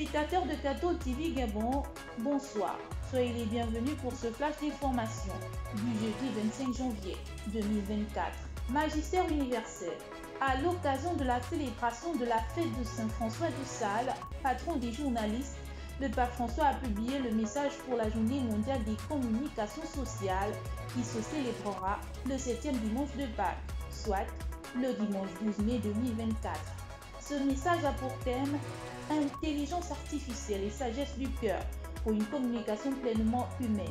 téléspectateurs de Catol TV Gabon, bonsoir. Soyez les bienvenus pour ce flash d'information du jeudi 25 janvier 2024. Magistère universel. À l'occasion de la célébration de la fête de Saint François de Sales, patron des journalistes, le pape François a publié le message pour la journée mondiale des communications sociales qui se célébrera le 7e dimanche de Pâques, soit le dimanche 12 mai 2024. Ce message a pour thème « Intelligence artificielle et sagesse du cœur pour une communication pleinement humaine ».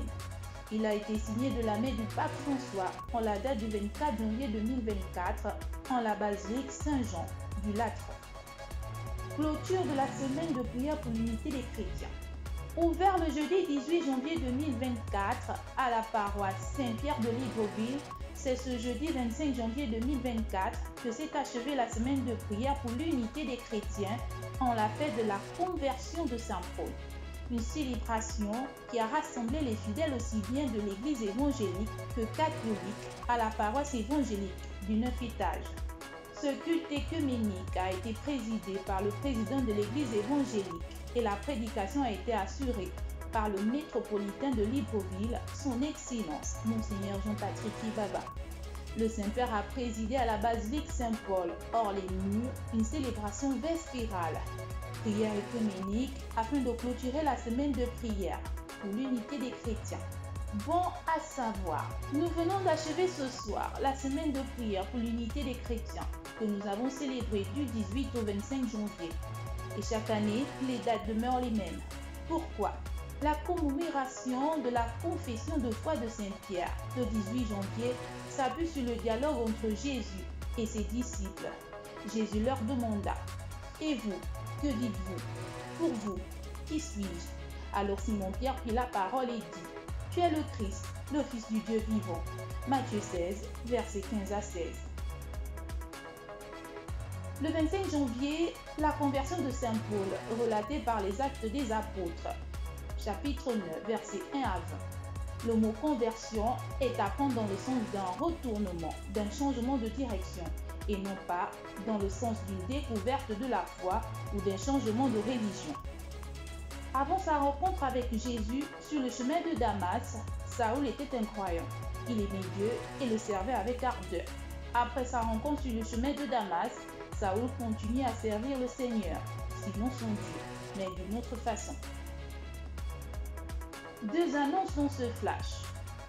Il a été signé de la main du pape François en la date du 24 janvier 2024 en la basilique Saint-Jean du Latran. Clôture de la semaine de prière pour l'unité des chrétiens. Ouvert le jeudi 18 janvier 2024 à la paroisse Saint-Pierre de Libreville, c'est ce jeudi 25 janvier 2024 que s'est achevée la semaine de prière pour l'unité des chrétiens en la fête de la conversion de Saint Paul. Une célébration qui a rassemblé les fidèles aussi bien de l'église évangélique que catholique à la paroisse évangélique du 9 étage. Ce culte œcuménique a été présidé par le président de l'église évangélique et la prédication a été assurée par le métropolitain de Libreville, son Excellence, Monseigneur Jean-Patrick Ibaba. Le Saint-Père a présidé à la basilique Saint-Paul, hors les murs, une célébration vespérale, prière œcuménique, afin de clôturer la semaine de prière pour l'unité des chrétiens. Bon à savoir, nous venons d'achever ce soir la semaine de prière pour l'unité des chrétiens que nous avons célébrée du 18 au 25 janvier. Et chaque année, les dates demeurent les mêmes. Pourquoi ? La commémoration de la confession de foi de Saint-Pierre, le 18 janvier, s'appuie sur le dialogue entre Jésus et ses disciples. Jésus leur demanda « Et vous, que dites-vous? Pour vous, qui suis-je » Alors Simon-Pierre prit la parole et dit « Tu es le Christ, le Fils du Dieu vivant. » Matthieu 16, versets 15 à 16. Le 25 janvier, la conversion de Saint Paul, relatée par les Actes des Apôtres, chapitre 9, versets 1 à 20. Le mot conversion est à prendre dans le sens d'un retournement, d'un changement de direction, et non pas dans le sens d'une découverte de la foi ou d'un changement de religion. Avant sa rencontre avec Jésus sur le chemin de Damas, Saül était un croyant. Il aimait Dieu et le servait avec ardeur. Après sa rencontre sur le chemin de Damas, Saül continue à servir le Seigneur, sinon son Dieu, mais d'une autre façon. Deux annonces dans ce flash.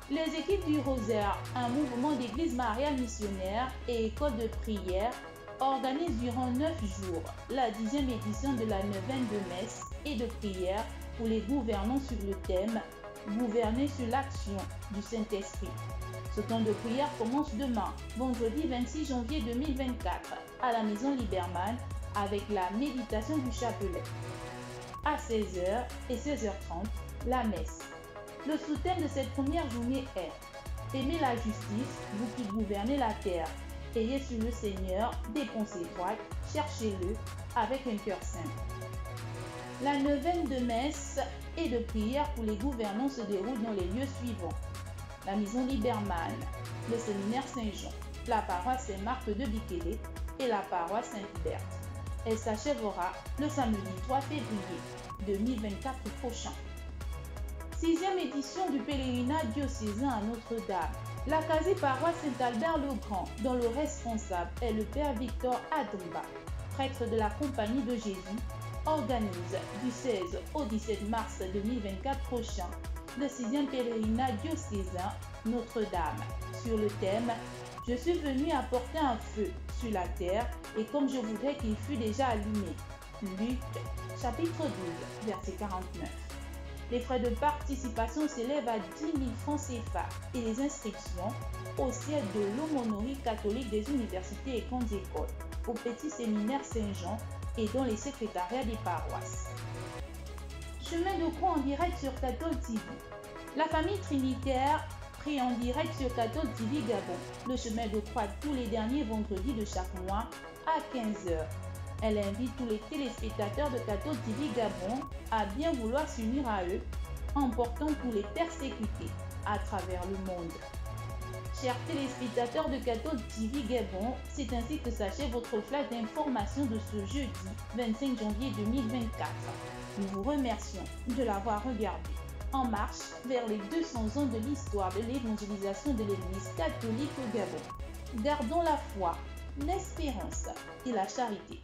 Les équipes du Rosaire, un mouvement d'église mariale missionnaire et école de prière, organisent durant 9 jours la 10e édition de la neuvaine de messe et de prière pour les gouvernants sur le thème « Gouverner sur l'action du Saint-Esprit ». Ce temps de prière commence demain, vendredi 26 janvier 2024, à la maison Liberman avec la méditation du chapelet. À 16h et 16h30, la messe. Le sous-thème de cette première journée est « Aimez la justice, vous qui gouvernez la terre. Ayez sur le Seigneur des pensées droites, cherchez-le avec un cœur saint. » La neuvaine de messe et de prière pour les gouvernants se déroule dans les lieux suivants. La maison Liberman, le séminaire Saint-Jean, la paroisse Saint-Marc de Bikélé et la paroisse Sainte-Berthe. Elle s'achèvera le samedi 3 février 2024 prochain. 6e édition du pèlerinage diocésain à Notre-Dame. La quasi-paroisse Saint-Albert-le-Grand, dont le responsable est le Père Victor Adamba, prêtre de la Compagnie de Jésus, organise du 16 au 17 mars 2024 prochain le 6e pèlerinage diocésain Notre-Dame sur le thème « Je suis venu apporter un feu sur la terre et comme je voudrais qu'il fût déjà allumé ». Luc chapitre 12, verset 49. Les frais de participation s'élèvent à 10 000 francs CFA et les inscriptions au siège de l'aumônerie catholique des universités et grandes écoles, au petit séminaire Saint-Jean et dans les secrétariats des paroisses. Chemin de croix en direct sur Catol TV. La famille trinitaire prie en direct sur Catol TV Gabon, le chemin de croix tous les derniers vendredis de chaque mois à 15h. Elle invite tous les téléspectateurs de Catol TV Gabon à bien vouloir s'unir à eux en portant tous les persécutés à travers le monde. Chers téléspectateurs de Cathode TV Gabon, c'est ainsi que s'achève votre flash d'information de ce jeudi 25 janvier 2024. Nous vous remercions de l'avoir regardé. En marche vers les 200 ans de l'histoire de l'évangélisation de l'Église catholique au Gabon. Gardons la foi, l'espérance et la charité.